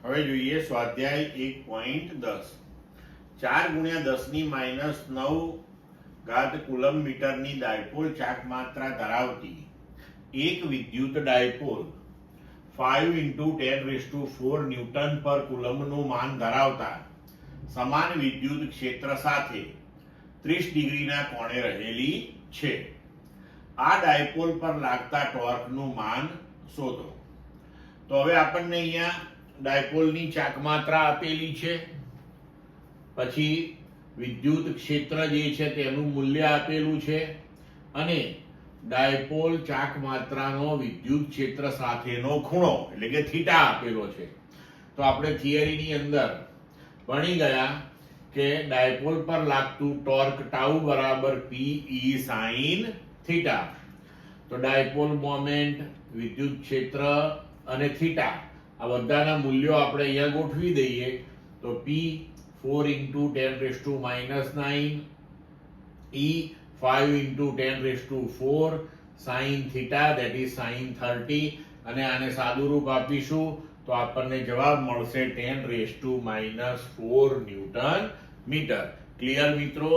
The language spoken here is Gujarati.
હવે જોઈએ સ્વાધ્યાય 1.10 4 × 10⁻9 ઘાત કુલમ મીટરની ડાયપોલ ચાક માત્રા ધરાવતી એક વિદ્યુત ડાયપોલ 5 × 10⁴ ન્યૂટન પર કુલમનું માન ધરાવતા સમાન વિદ્યુત ક્ષેત્ર સાથે 30 ડિગ્રીના કોણે રહેલી છે. આ ડાયપોલ પર લાગતા ટોર્કનું માન શોધો. તો હવે આપણને અહીંયા ડાયપોલની ચાક માત્રા આપેલી છે, પછી વિદ્યુત ક્ષેત્ર જે છે તેનું મૂલ્ય આપેલું છે અને ડાયપોલ ચાક માત્રાનો વિદ્યુત ક્ષેત્ર સાથેનો ખૂણો એટલે કે થીટા આપેલો છે. તો આપણે થિયરીની અંદર ભણી ગયા કે ડાયપોલ પર લાગતું ટોર્ક ટાઉ બરાબર P E sin થીટા. તો ડાયપોલ મોમેન્ટ, વિદ્યુત ક્ષેત્ર અને થીટા આ બધાના મૂલ્યો આપણે અહીંયા ગોઠવી દઈએ. તો P 4 × 10⁻9, E 5 × 10⁴, sin theta that is sin 30 અને આને સાદું રૂપ આપીશું તો આપણને જવાબ મળશે 10⁻⁴ ન્યૂટન મીટર. ક્લિયર મિત્રો?